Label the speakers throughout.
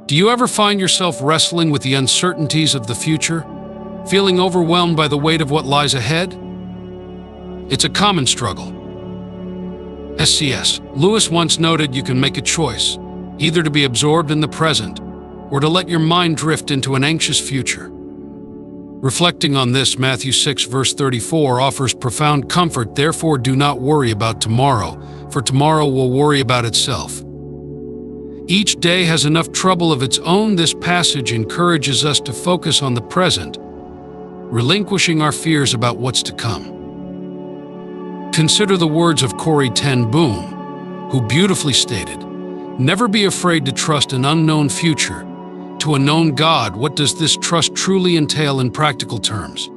Speaker 1: Do you ever find yourself wrestling with the uncertainties of the future, feeling overwhelmed by the weight of what lies ahead? It's a common struggle. C.S. Lewis once noted you can make a choice, either to be absorbed in the present or to let your mind drift into an anxious future. Reflecting on this, Matthew 6 verse 34 offers profound comfort. Therefore, do not worry about tomorrow, for tomorrow will worry about itself. Each day has enough trouble of its own. This passage encourages us to focus on the present, relinquishing our fears about what's to come. Consider the words of Corrie ten Boom, who beautifully stated, "Never be afraid to trust an unknown future. To a known God, what does this trust truly entail in practical terms?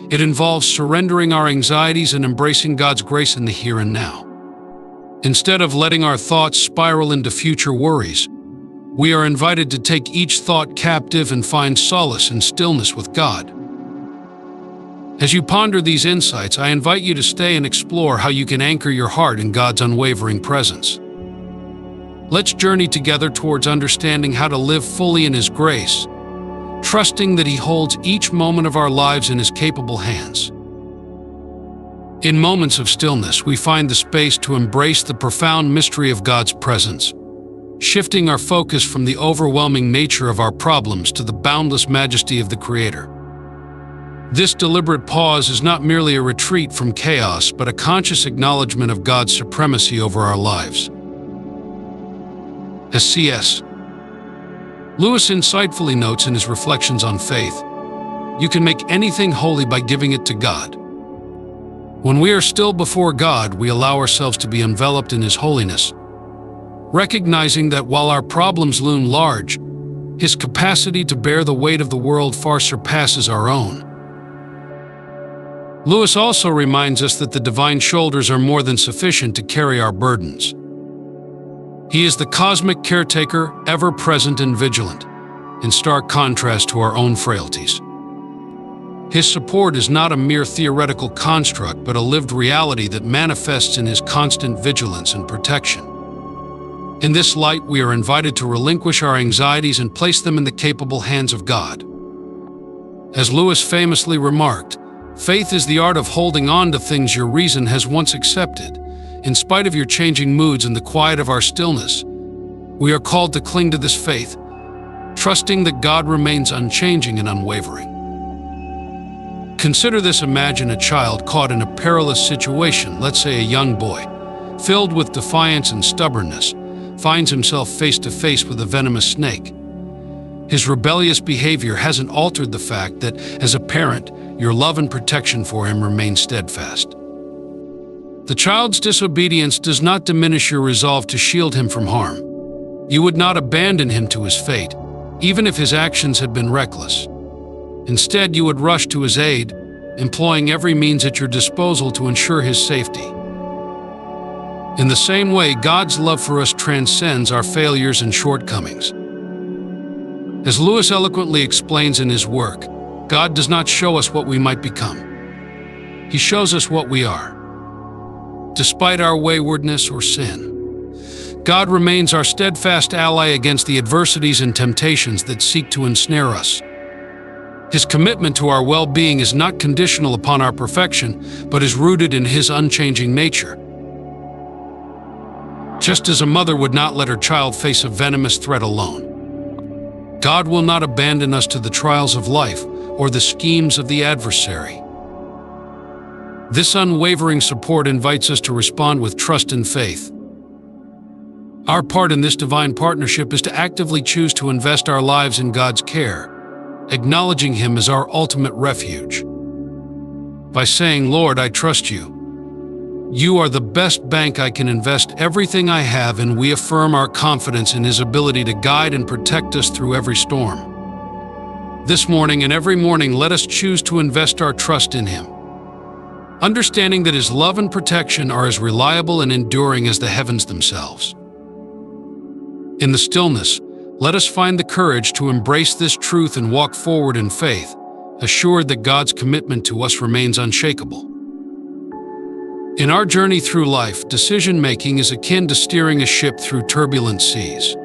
Speaker 1: It involves surrendering our anxieties and embracing God's grace in the here and now. Instead of letting our thoughts spiral into future worries, we are invited to take each thought captive and find solace in stillness with God." As you ponder these insights, I invite you to stay and explore how you can anchor your heart in God's unwavering presence. Let's journey together towards understanding how to live fully in His grace, trusting that He holds each moment of our lives in His capable hands. In moments of stillness, we find the space to embrace the profound mystery of God's presence, shifting our focus from the overwhelming nature of our problems to the boundless majesty of the Creator. This deliberate pause is not merely a retreat from chaos, but a conscious acknowledgement of God's supremacy over our lives. As C.S. Lewis insightfully notes in his reflections on faith, you can make anything holy by giving it to God. When we are still before God, we allow ourselves to be enveloped in His holiness, recognizing that while our problems loom large, His capacity to bear the weight of the world far surpasses our own. Lewis also reminds us that the divine shoulders are more than sufficient to carry our burdens. He is the cosmic caretaker, ever present and vigilant, in stark contrast to our own frailties. His support is not a mere theoretical construct, but a lived reality that manifests in His constant vigilance and protection. In this light, we are invited to relinquish our anxieties and place them in the capable hands of God. As Lewis famously remarked, faith is the art of holding on to things your reason has once accepted. In spite of your changing moods and the quiet of our stillness, we are called to cling to this faith, trusting that God remains unchanging and unwavering. Consider this. Imagine a child caught in a perilous situation, let's say a young boy, filled with defiance and stubbornness, finds himself face to face with a venomous snake. His rebellious behavior hasn't altered the fact that, as a parent, your love and protection for him remain steadfast. The child's disobedience does not diminish your resolve to shield him from harm. You would not abandon him to his fate, even if his actions had been reckless. Instead, you would rush to his aid, employing every means at your disposal to ensure his safety. In the same way, God's love for us transcends our failures and shortcomings. As Lewis eloquently explains in his work, God does not show us what we might become. He shows us what we are. Despite our waywardness or sin, God remains our steadfast ally against the adversities and temptations that seek to ensnare us. His commitment to our well-being is not conditional upon our perfection, but is rooted in His unchanging nature. Just as a mother would not let her child face a venomous threat alone, God will not abandon us to the trials of life or the schemes of the adversary. This unwavering support invites us to respond with trust and faith. Our part in this divine partnership is to actively choose to invest our lives in God's care, acknowledging Him as our ultimate refuge. By saying, "Lord, I trust You. You are the best bank I can invest everything I have," and we affirm our confidence in His ability to guide and protect us through every storm. This morning and every morning, let us choose to invest our trust in Him, understanding that His love and protection are as reliable and enduring as the heavens themselves. In the stillness, let us find the courage to embrace this truth and walk forward in faith, assured that God's commitment to us remains unshakable. In our journey through life, decision-making is akin to steering a ship through turbulent seas.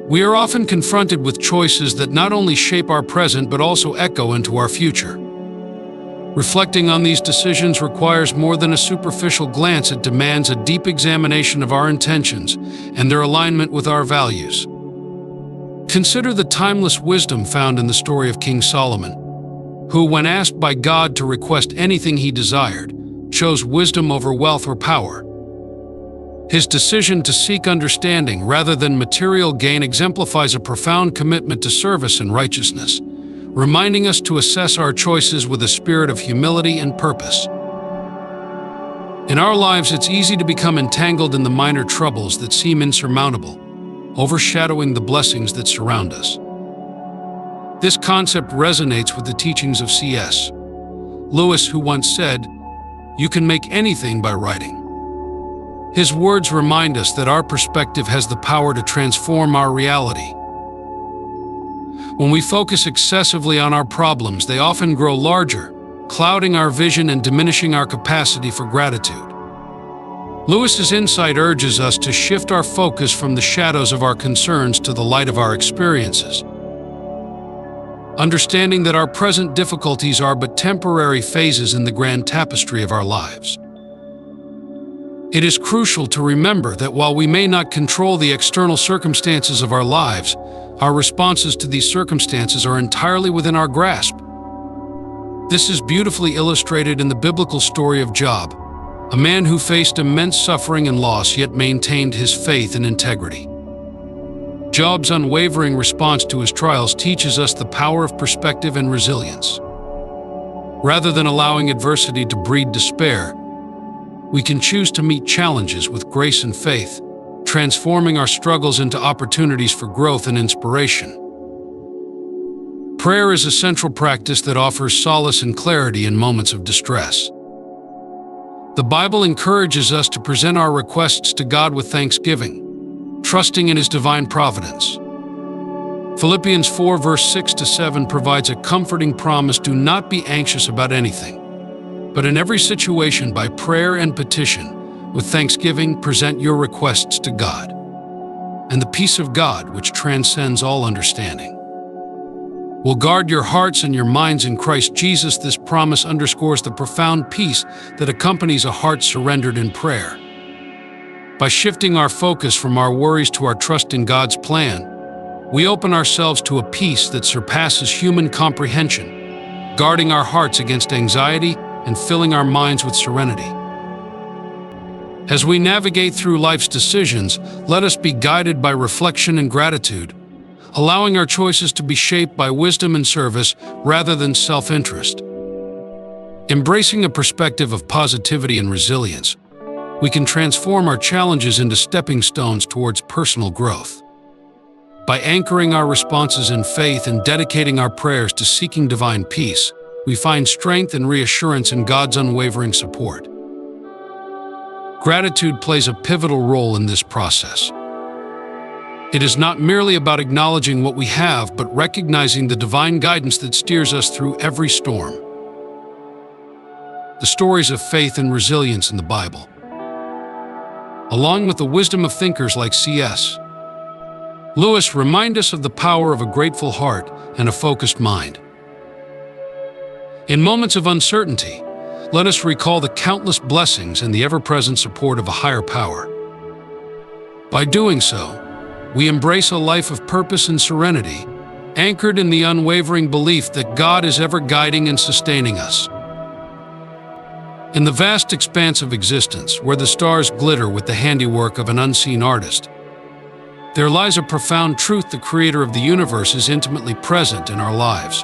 Speaker 1: We are often confronted with choices that not only shape our present but also echo into our future. Reflecting on these decisions requires more than a superficial glance. It demands a deep examination of our intentions and their alignment with our values. Consider the timeless wisdom found in the story of King Solomon, who, when asked by God to request anything he desired, chose wisdom over wealth or power. His decision to seek understanding rather than material gain exemplifies a profound commitment to service and righteousness, reminding us to assess our choices with a spirit of humility and purpose. In our lives, it's easy to become entangled in the minor troubles that seem insurmountable, overshadowing the blessings that surround us. This concept resonates with the teachings of C.S. Lewis, who once said, "You can make anything by writing." His words remind us that our perspective has the power to transform our reality. When we focus excessively on our problems, they often grow larger, clouding our vision and diminishing our capacity for gratitude. Lewis's insight urges us to shift our focus from the shadows of our concerns to the light of our experiences, understanding that our present difficulties are but temporary phases in the grand tapestry of our lives. It is crucial to remember that while we may not control the external circumstances of our lives, our responses to these circumstances are entirely within our grasp. This is beautifully illustrated in the biblical story of Job, a man who faced immense suffering and loss yet maintained his faith and integrity. Job's unwavering response to his trials teaches us the power of perspective and resilience. Rather than allowing adversity to breed despair, we can choose to meet challenges with grace and faith, transforming our struggles into opportunities for growth and inspiration. Prayer is a central practice that offers solace and clarity in moments of distress. The Bible encourages us to present our requests to God with thanksgiving, trusting in His divine providence. Philippians 4 verse 6-7 provides a comforting promise: do not be anxious about anything, but in every situation by prayer and petition, with thanksgiving, present your requests to God. And the peace of God, which transcends all understanding, will guard your hearts and your minds in Christ Jesus. This promise underscores the profound peace that accompanies a heart surrendered in prayer. By shifting our focus from our worries to our trust in God's plan, we open ourselves to a peace that surpasses human comprehension, guarding our hearts against anxiety and filling our minds with serenity. As we navigate through life's decisions, let us be guided by reflection and gratitude, allowing our choices to be shaped by wisdom and service rather than self-interest. Embracing a perspective of positivity and resilience, we can transform our challenges into stepping stones towards personal growth. By anchoring our responses in faith and dedicating our prayers to seeking divine peace, we find strength and reassurance in God's unwavering support. Gratitude plays a pivotal role in this process. It is not merely about acknowledging what we have, but recognizing the divine guidance that steers us through every storm. The stories of faith and resilience in the Bible, along with the wisdom of thinkers like C.S. Lewis, remind us of the power of a grateful heart and a focused mind. In moments of uncertainty, let us recall the countless blessings and the ever-present support of a higher power. By doing so, we embrace a life of purpose and serenity, anchored in the unwavering belief that God is ever guiding and sustaining us. In the vast expanse of existence, where the stars glitter with the handiwork of an unseen artist, there lies a profound truth: the Creator of the universe is intimately present in our lives.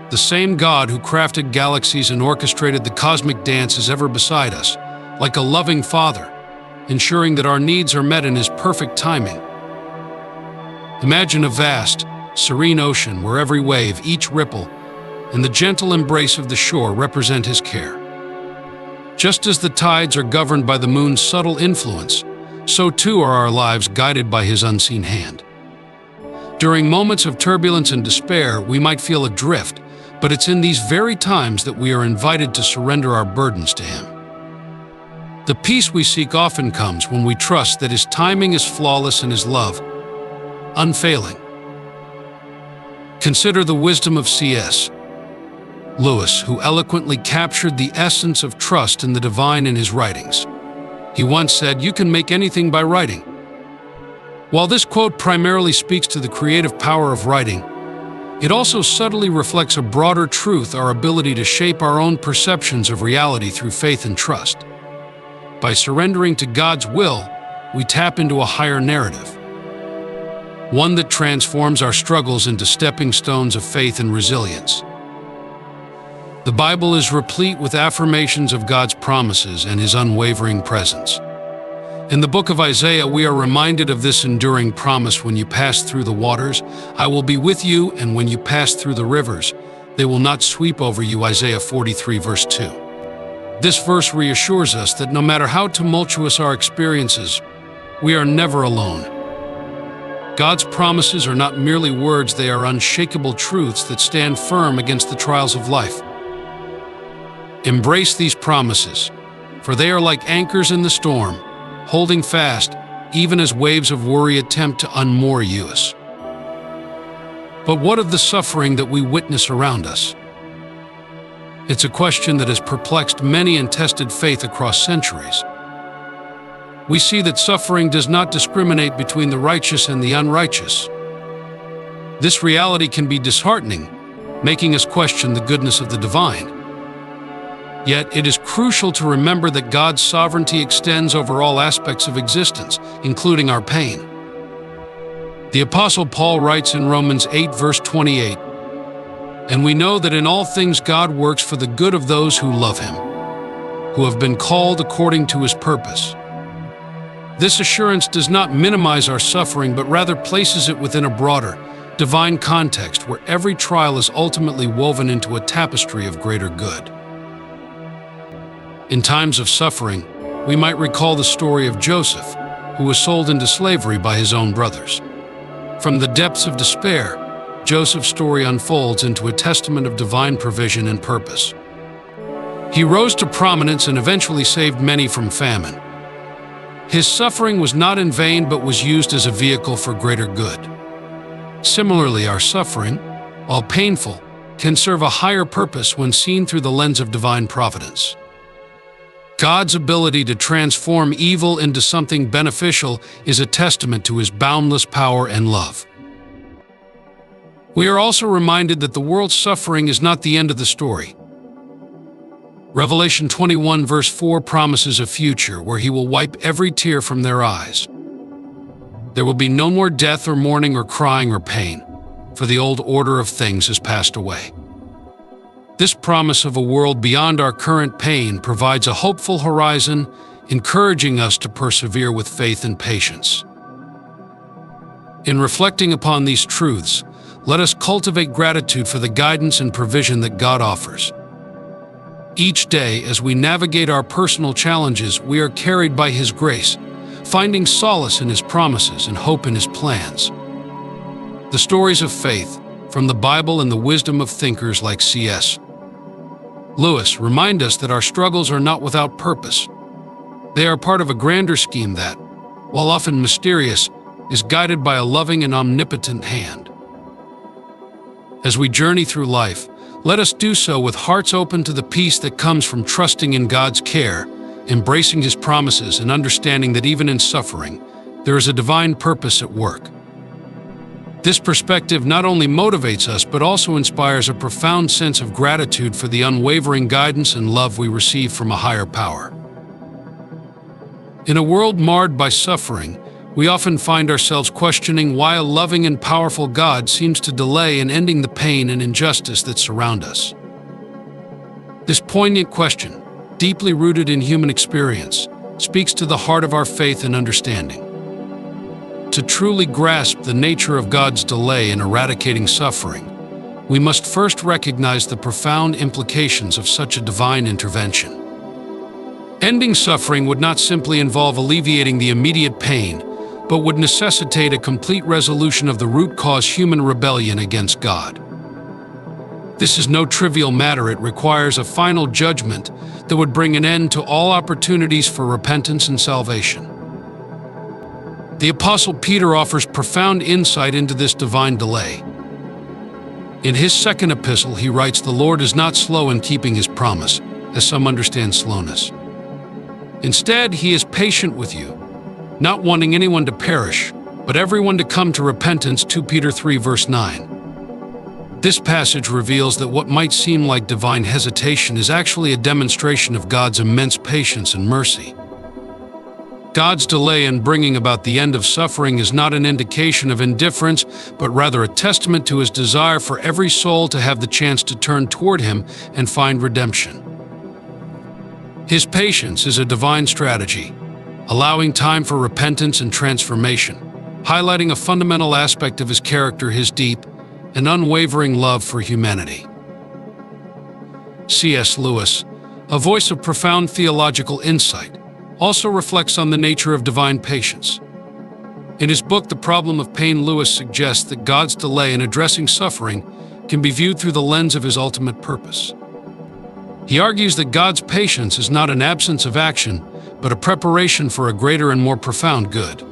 Speaker 1: The same God who crafted galaxies and orchestrated the cosmic dance is ever beside us, like a loving Father, ensuring that our needs are met in His perfect timing. Imagine a vast, serene ocean where every wave, each ripple, and the gentle embrace of the shore represent His care. Just as the tides are governed by the moon's subtle influence, so too are our lives guided by His unseen hand. During moments of turbulence and despair, we might feel adrift, but it's in these very times that we are invited to surrender our burdens to Him. The peace we seek often comes when we trust that His timing is flawless and His love, unfailing. Consider the wisdom of C.S. Lewis, who eloquently captured the essence of trust in the divine in his writings. He once said, "You can make anything by writing." While this quote primarily speaks to the creative power of writing, it also subtly reflects a broader truth: our ability to shape our own perceptions of reality through faith and trust. By surrendering to God's will, we tap into a higher narrative, one that transforms our struggles into stepping stones of faith and resilience. The Bible is replete with affirmations of God's promises and His unwavering presence. In the book of Isaiah, we are reminded of this enduring promise: "When you pass through the waters, I will be with you, and when you pass through the rivers, they will not sweep over you." Isaiah 43, verse 2. This verse reassures us that no matter how tumultuous our experiences, we are never alone. God's promises are not merely words, they are unshakable truths that stand firm against the trials of life. Embrace these promises, for they are like anchors in the storm, holding fast even as waves of worry attempt to unmoor us. But what of the suffering that we witness around us? It's a question that has perplexed many and tested faith across centuries. We see that suffering does not discriminate between the righteous and the unrighteous. This reality can be disheartening, making us question the goodness of the divine. Yet it is crucial to remember that God's sovereignty extends over all aspects of existence, including our pain. The Apostle Paul writes in Romans 8, verse 28, "And we know that in all things God works for the good of those who love Him, who have been called according to His purpose." This assurance does not minimize our suffering, but rather places it within a broader, divine context where every trial is ultimately woven into a tapestry of greater good. In times of suffering, we might recall the story of Joseph, who was sold into slavery by his own brothers. From the depths of despair, Joseph's story unfolds into a testament of divine provision and purpose. He rose to prominence and eventually saved many from famine. His suffering was not in vain, but was used as a vehicle for greater good. Similarly, our suffering, while painful, can serve a higher purpose when seen through the lens of divine providence. God's ability to transform evil into something beneficial is a testament to His boundless power and love. We are also reminded that the world's suffering is not the end of the story. Revelation 21, verse 4 promises a future where He will wipe every tear from their eyes. There will be no more death or mourning or crying or pain, for the old order of things has passed away. This promise of a world beyond our current pain provides a hopeful horizon, encouraging us to persevere with faith and patience. In reflecting upon these truths, let us cultivate gratitude for the guidance and provision that God offers. Each day, as we navigate our personal challenges, we are carried by His grace, finding solace in His promises and hope in His plans. The stories of faith, from the Bible and the wisdom of thinkers like C.S. Lewis, remind us that our struggles are not without purpose. They are part of a grander scheme that, while often mysterious, is guided by a loving and omnipotent hand. As we journey through life, let us do so with hearts open to the peace that comes from trusting in God's care, embracing His promises, and understanding that even in suffering, there is a divine purpose at work. This perspective not only motivates us, but also inspires a profound sense of gratitude for the unwavering guidance and love we receive from a higher power. In a world marred by suffering, we often find ourselves questioning why a loving and powerful God seems to delay in ending the pain and injustice that surround us. This poignant question, deeply rooted in human experience, speaks to the heart of our faith and understanding. To truly grasp the nature of God's delay in eradicating suffering, we must first recognize the profound implications of such a divine intervention. Ending suffering would not simply involve alleviating the immediate pain, but would necessitate a complete resolution of the root cause: human rebellion against God. This is no trivial matter. It requires a final judgment that would bring an end to all opportunities for repentance and salvation. The Apostle Peter offers profound insight into this divine delay. In his second epistle, he writes, "The Lord is not slow in keeping his promise, as some understand slowness. Instead, he is patient with you, not wanting anyone to perish, but everyone to come to repentance." 2 Peter 3 verse 9. This passage reveals that what might seem like divine hesitation is actually a demonstration of God's immense patience and mercy. God's delay in bringing about the end of suffering is not an indication of indifference, but rather a testament to his desire for every soul to have the chance to turn toward him and find redemption. His patience is a divine strategy, allowing time for repentance and transformation, highlighting a fundamental aspect of his character, his deep and unwavering love for humanity. C.S. Lewis, a voice of profound theological insight, also reflects on the nature of divine patience. In his book, The Problem of Pain, Lewis suggests that God's delay in addressing suffering can be viewed through the lens of his ultimate purpose. He argues that God's patience is not an absence of action, but a preparation for a greater and more profound good.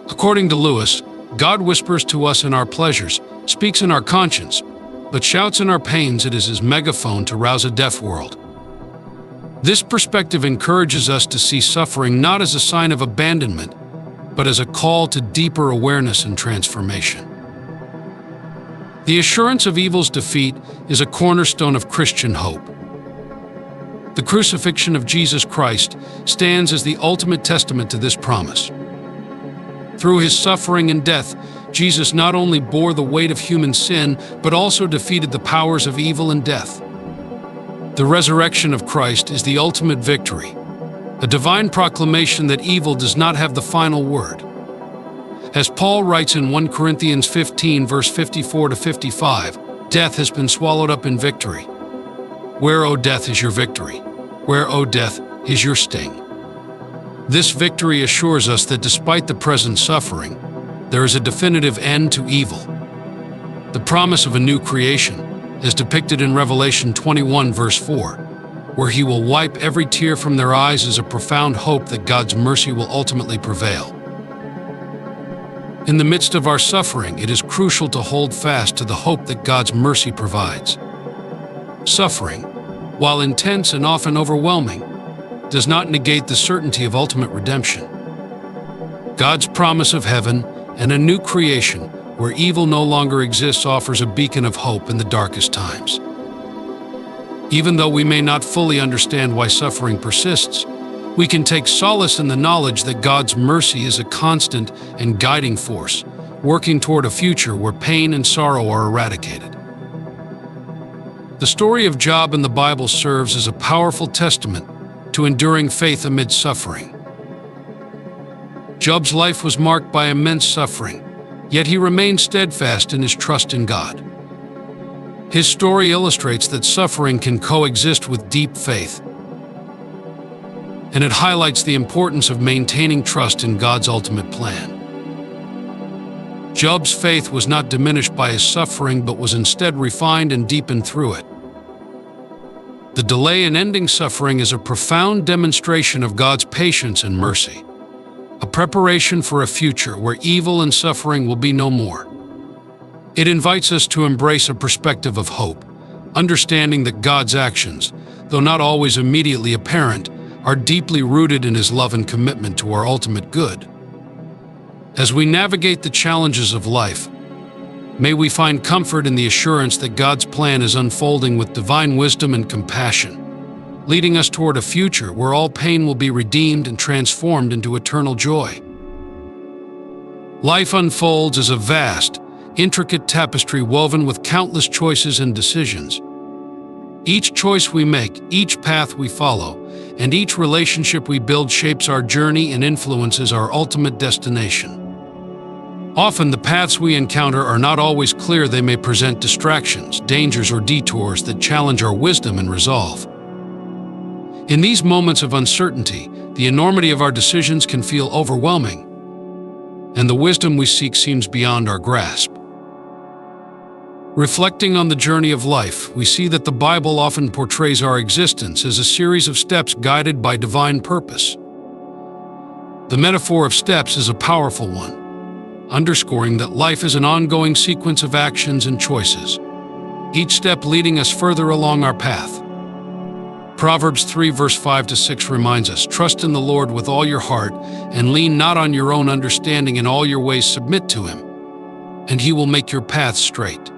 Speaker 1: According to Lewis, God whispers to us in our pleasures, speaks in our conscience, but shouts in our pains. It is his megaphone to rouse a deaf world. This perspective encourages us to see suffering not as a sign of abandonment, but as a call to deeper awareness and transformation. The assurance of evil's defeat is a cornerstone of Christian hope. The crucifixion of Jesus Christ stands as the ultimate testament to this promise. Through his suffering and death, Jesus not only bore the weight of human sin, but also defeated the powers of evil and death. The resurrection of Christ is the ultimate victory, a divine proclamation that evil does not have the final word. As Paul writes in 1 Corinthians 15, verse 54-55, "Death has been swallowed up in victory. Where, O death, is your victory? Where, O death, is your sting?" This victory assures us that despite the present suffering, there is a definitive end to evil. The promise of a new creation, as depicted in Revelation 21, verse 4, where he will wipe every tear from their eyes, is a profound hope that God's mercy will ultimately prevail. In the midst of our suffering, it is crucial to hold fast to the hope that God's mercy provides. Suffering, while intense and often overwhelming, does not negate the certainty of ultimate redemption. God's promise of heaven and a new creation where evil no longer exists offers a beacon of hope in the darkest times. Even though we may not fully understand why suffering persists, we can take solace in the knowledge that God's mercy is a constant and guiding force, working toward a future where pain and sorrow are eradicated. The story of Job in the Bible serves as a powerful testament to enduring faith amid suffering. Job's life was marked by immense suffering, yet he remained steadfast in his trust in God. His story illustrates that suffering can coexist with deep faith, and it highlights the importance of maintaining trust in God's ultimate plan. Job's faith was not diminished by his suffering, but was instead refined and deepened through it. The delay in ending suffering is a profound demonstration of God's patience and mercy, a preparation for a future where evil and suffering will be no more. It invites us to embrace a perspective of hope, understanding that God's actions, though not always immediately apparent, are deeply rooted in his love and commitment to our ultimate good. As we navigate the challenges of life, may we find comfort in the assurance that God's plan is unfolding with divine wisdom and compassion, leading us toward a future where all pain will be redeemed and transformed into eternal joy. Life unfolds as a vast, intricate tapestry woven with countless choices and decisions. Each choice we make, each path we follow, and each relationship we build shapes our journey and influences our ultimate destination. Often, the paths we encounter are not always clear. They may present distractions, dangers, or detours that challenge our wisdom and resolve. In these moments of uncertainty, the enormity of our decisions can feel overwhelming, and the wisdom we seek seems beyond our grasp. Reflecting on the journey of life, we see that the Bible often portrays our existence as a series of steps guided by divine purpose. The metaphor of steps is a powerful one, underscoring that life is an ongoing sequence of actions and choices, each step leading us further along our path. Proverbs 3 verse 5 to 6 reminds us, "Trust in the Lord with all your heart, and lean not on your own understanding. In all your ways submit to him, and he will make your path straight."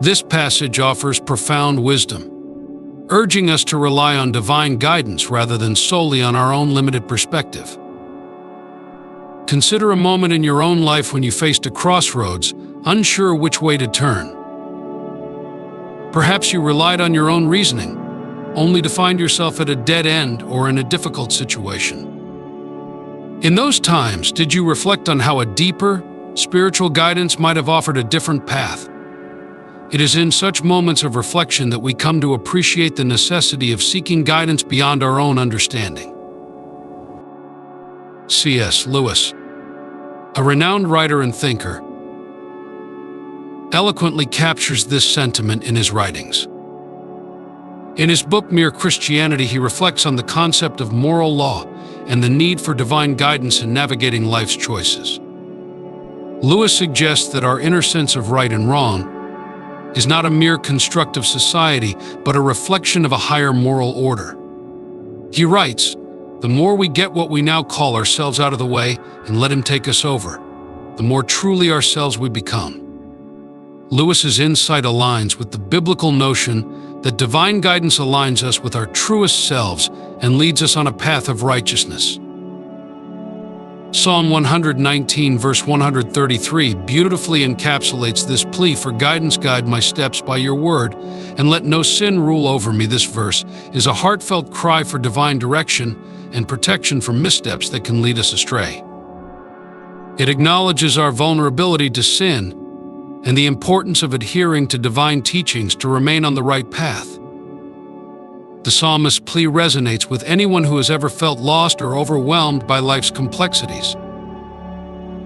Speaker 1: This passage offers profound wisdom, urging us to rely on divine guidance rather than solely on our own limited perspective. Consider a moment in your own life when you faced a crossroads, unsure which way to turn. Perhaps you relied on your own reasoning, only to find yourself at a dead end or in a difficult situation. In those times, did you reflect on how a deeper, spiritual guidance might have offered a different path? It is in such moments of reflection that we come to appreciate the necessity of seeking guidance beyond our own understanding. C.S. Lewis, a renowned writer and thinker, eloquently captures this sentiment in his writings. In his book Mere Christianity, he reflects on the concept of moral law and the need for divine guidance in navigating life's choices. Lewis suggests that our inner sense of right and wrong is not a mere construct of society, but a reflection of a higher moral order. He writes, "The more we get what we now call ourselves out of the way and let him take us over, the more truly ourselves we become." Lewis's insight aligns with the biblical notion that divine guidance aligns us with our truest selves and leads us on a path of righteousness. Psalm 119 verse 133 beautifully encapsulates this plea for guidance. "Guide my steps by your word, and let no sin rule over me." This verse is a heartfelt cry for divine direction and protection from missteps that can lead us astray. It acknowledges our vulnerability to sin and the importance of adhering to divine teachings to remain on the right path. The psalmist's plea resonates with anyone who has ever felt lost or overwhelmed by life's complexities.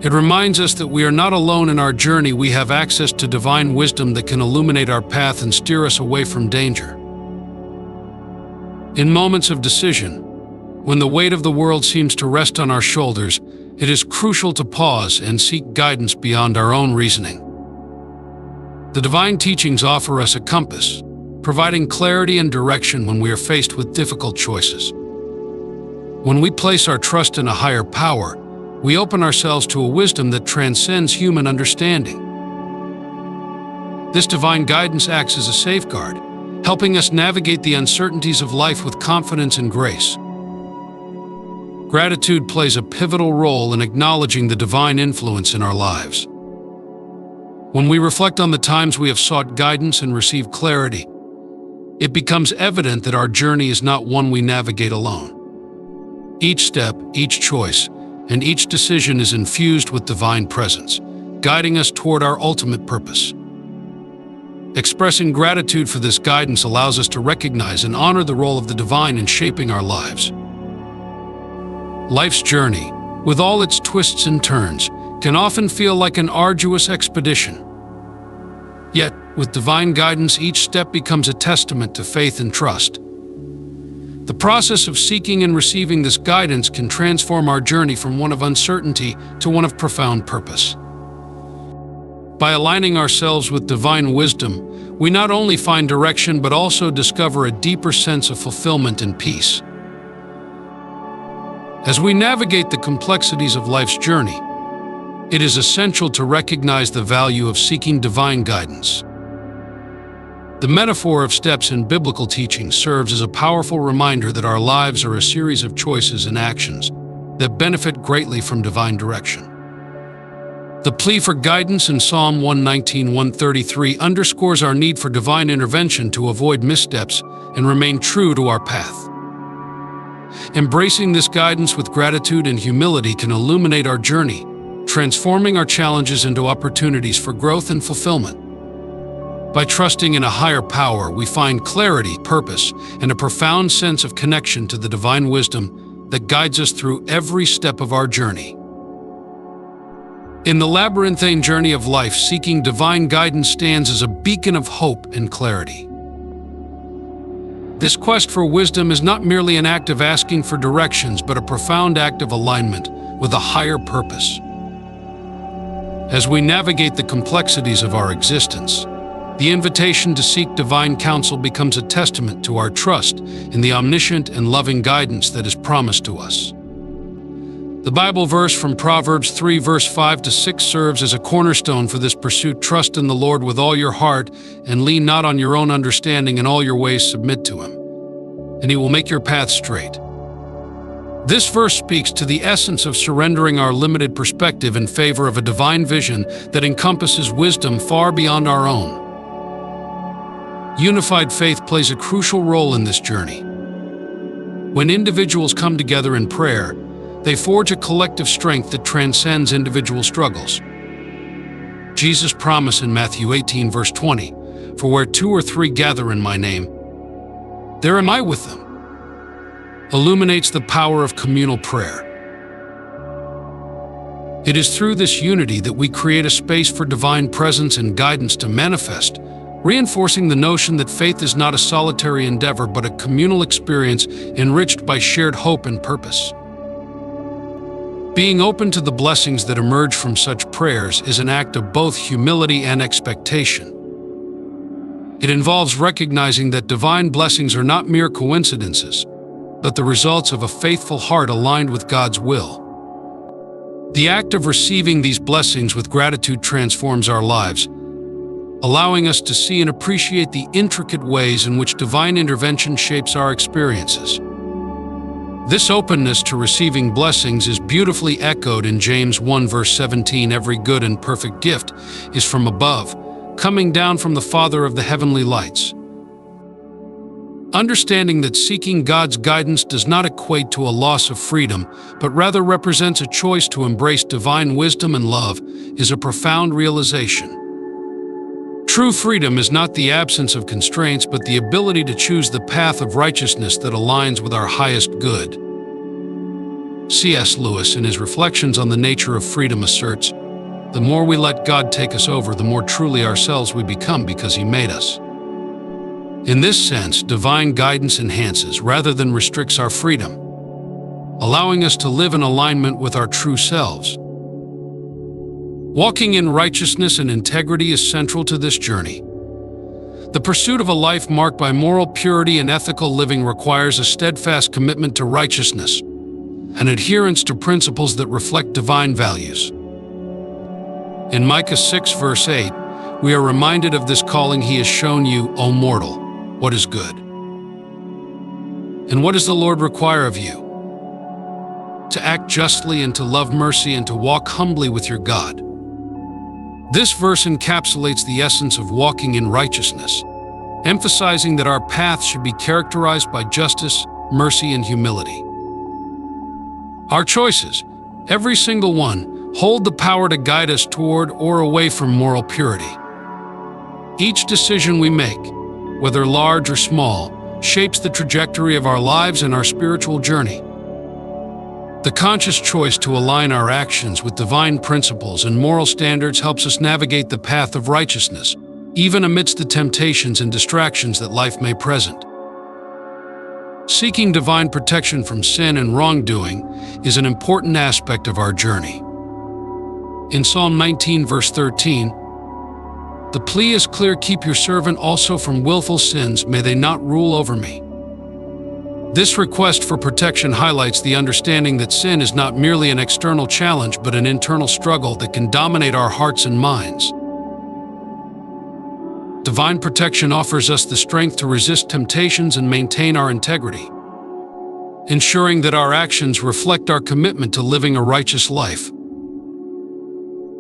Speaker 1: It reminds us that we are not alone in our journey. We have access to divine wisdom that can illuminate our path and steer us away from danger. In moments of decision, when the weight of the world seems to rest on our shoulders, it is crucial to pause and seek guidance beyond our own reasoning. The divine teachings offer us a compass, providing clarity and direction when we are faced with difficult choices. When we place our trust in a higher power, we open ourselves to a wisdom that transcends human understanding. This divine guidance acts as a safeguard, helping us navigate the uncertainties of life with confidence and grace. Gratitude plays a pivotal role in acknowledging the divine influence in our lives. When we reflect on the times we have sought guidance and received clarity, it becomes evident that our journey is not one we navigate alone. Each step, each choice, and each decision is infused with divine presence, guiding us toward our ultimate purpose. Expressing gratitude for this guidance allows us to recognize and honor the role of the divine in shaping our lives. Life's journey, with all its twists and turns, can often feel like an arduous expedition. Yet, with divine guidance, each step becomes a testament to faith and trust. The process of seeking and receiving this guidance can transform our journey from one of uncertainty to one of profound purpose. By aligning ourselves with divine wisdom, we not only find direction but also discover a deeper sense of fulfillment and peace. As we navigate the complexities of life's journey, it is essential to recognize the value of seeking divine guidance. The metaphor of steps in biblical teaching serves as a powerful reminder that our lives are a series of choices and actions that benefit greatly from divine direction. The plea for guidance in Psalm 119:133 underscores our need for divine intervention to avoid missteps and remain true to our path. Embracing this guidance with gratitude and humility can illuminate our journey, transforming our challenges into opportunities for growth and fulfillment. By trusting in a higher power, we find clarity, purpose, and a profound sense of connection to the divine wisdom that guides us through every step of our journey. In the labyrinthine journey of life, seeking divine guidance stands as a beacon of hope and clarity. This quest for wisdom is not merely an act of asking for directions, but a profound act of alignment with a higher purpose. As we navigate the complexities of our existence, the invitation to seek divine counsel becomes a testament to our trust in the omniscient and loving guidance that is promised to us. The Bible verse from Proverbs 3 verse 5 to 6 serves as a cornerstone for this pursuit. Trust in the Lord with all your heart and lean not on your own understanding. In all your ways submit to him, and he will make your path straight. This verse speaks to the essence of surrendering our limited perspective in favor of a divine vision that encompasses wisdom far beyond our own. Unified faith plays a crucial role in this journey. When individuals come together in prayer, they forge a collective strength that transcends individual struggles. Jesus' promise in Matthew 18 verse 20, "For where 2 or 3 gather in my name, there am I with them," illuminates the power of communal prayer. It is through this unity that we create a space for divine presence and guidance to manifest, reinforcing the notion that faith is not a solitary endeavor but a communal experience enriched by shared hope and purpose. Being open to the blessings that emerge from such prayers is an act of both humility and expectation. It involves recognizing that divine blessings are not mere coincidences, but the results of a faithful heart aligned with God's will. The act of receiving these blessings with gratitude transforms our lives, allowing us to see and appreciate the intricate ways in which divine intervention shapes our experiences. This openness to receiving blessings is beautifully echoed in James 1 verse 17. "Every good and perfect gift is from above, coming down from the Father of the heavenly lights." Understanding that seeking God's guidance does not equate to a loss of freedom, but rather represents a choice to embrace divine wisdom and love, is a profound realization. True freedom is not the absence of constraints, but the ability to choose the path of righteousness that aligns with our highest good. C.S. Lewis, in his Reflections on the Nature of Freedom, asserts, "The more we let God take us over, the more truly ourselves we become because he made us." In this sense, divine guidance enhances rather than restricts our freedom, allowing us to live in alignment with our true selves. Walking in righteousness and integrity is central to this journey. The pursuit of a life marked by moral purity and ethical living requires a steadfast commitment to righteousness and adherence to principles that reflect divine values. In Micah 6 verse 8, we are reminded of this calling. "He has shown you, O mortal, what is good. And what does the Lord require of you? To act justly and to love mercy and to walk humbly with your God." This verse encapsulates the essence of walking in righteousness, emphasizing that our path should be characterized by justice, mercy, and humility. Our choices, every single one, hold the power to guide us toward or away from moral purity. Each decision we make, whether large or small, shapes the trajectory of our lives and our spiritual journey. The conscious choice to align our actions with divine principles and moral standards helps us navigate the path of righteousness, even amidst the temptations and distractions that life may present. Seeking divine protection from sin and wrongdoing is an important aspect of our journey. In Psalm 19 verse 13, the plea is clear: "Keep your servant also from willful sins, may they not rule over me." This request for protection highlights the understanding that sin is not merely an external challenge, but an internal struggle that can dominate our hearts and minds. Divine protection offers us the strength to resist temptations and maintain our integrity, ensuring that our actions reflect our commitment to living a righteous life.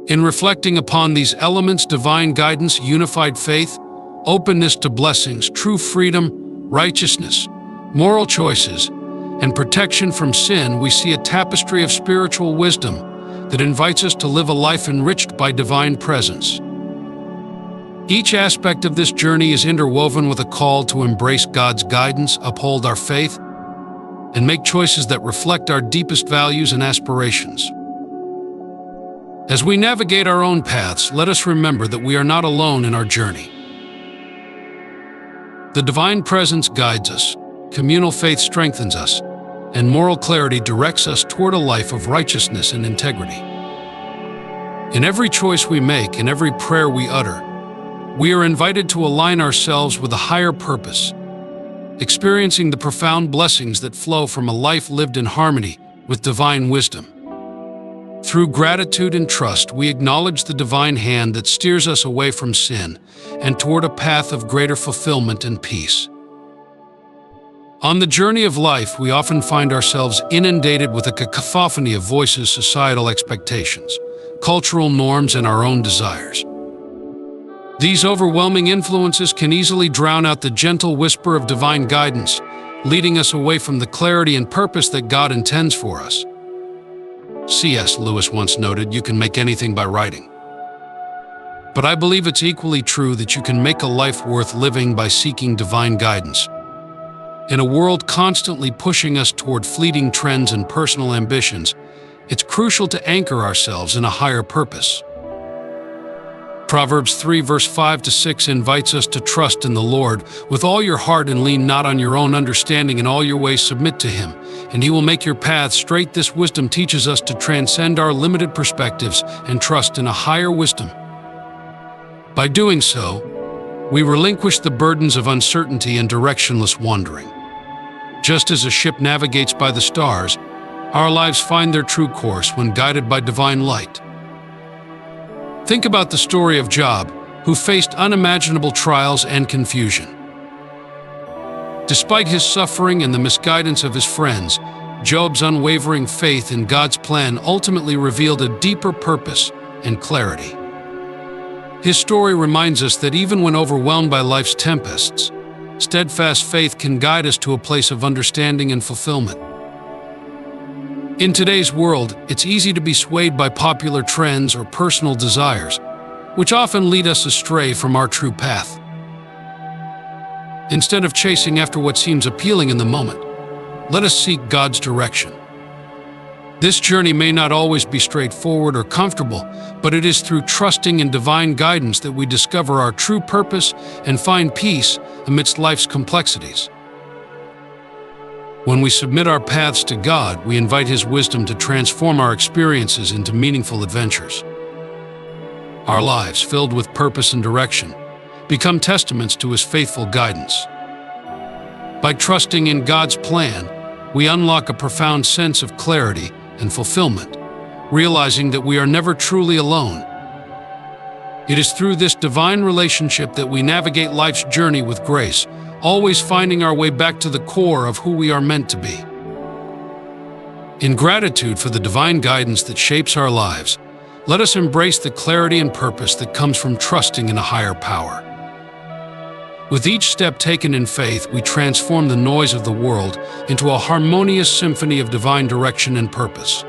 Speaker 1: In reflecting upon these elements, divine guidance, unified faith, openness to blessings, true freedom, righteousness, moral choices, and protection from sin, we see a tapestry of spiritual wisdom that invites us to live a life enriched by divine presence. Each aspect of this journey is interwoven with a call to embrace God's guidance, uphold our faith, and make choices that reflect our deepest values and aspirations. As we navigate our own paths, let us remember that we are not alone in our journey. The divine presence guides us, communal faith strengthens us, and moral clarity directs us toward a life of righteousness and integrity. In every choice we make, in every prayer we utter, we are invited to align ourselves with a higher purpose, experiencing the profound blessings that flow from a life lived in harmony with divine wisdom. Through gratitude and trust, we acknowledge the divine hand that steers us away from sin and toward a path of greater fulfillment and peace. On the journey of life, we often find ourselves inundated with a cacophony of voices, societal expectations, cultural norms, and our own desires. These overwhelming influences can easily drown out the gentle whisper of divine guidance, leading us away from the clarity and purpose that God intends for us. C.S. Lewis once noted, "You can make anything by writing." But I believe it's equally true that you can make a life worth living by seeking divine guidance. In a world constantly pushing us toward fleeting trends and personal ambitions, it's crucial to anchor ourselves in a higher purpose. Proverbs 3 verse 5-6 invites us to trust in the Lord with all your heart and lean not on your own understanding. In all your ways submit to Him, and He will make your path straight. This wisdom teaches us to transcend our limited perspectives and trust in a higher wisdom. By doing so, we relinquish the burdens of uncertainty and directionless wandering. Just as a ship navigates by the stars, our lives find their true course when guided by divine light. Think about the story of Job, who faced unimaginable trials and confusion. Despite his suffering and the misguidance of his friends, Job's unwavering faith in God's plan ultimately revealed a deeper purpose and clarity. His story reminds us that even when overwhelmed by life's tempests, steadfast faith can guide us to a place of understanding and fulfillment. In today's world, it's easy to be swayed by popular trends or personal desires, which often lead us astray from our true path. Instead of chasing after what seems appealing in the moment, let us seek God's direction. This journey may not always be straightforward or comfortable, but it is through trusting in divine guidance that we discover our true purpose and find peace amidst life's complexities. When we submit our paths to God, we invite His wisdom to transform our experiences into meaningful adventures. Our lives, filled with purpose and direction, become testaments to His faithful guidance. By trusting in God's plan, we unlock a profound sense of clarity and fulfillment, realizing that we are never truly alone. It is through this divine relationship that we navigate life's journey with grace, always finding our way back to the core of who we are meant to be. In gratitude for the divine guidance that shapes our lives, let us embrace the clarity and purpose that comes from trusting in a higher power. With each step taken in faith, we transform the noise of the world into a harmonious symphony of divine direction and purpose.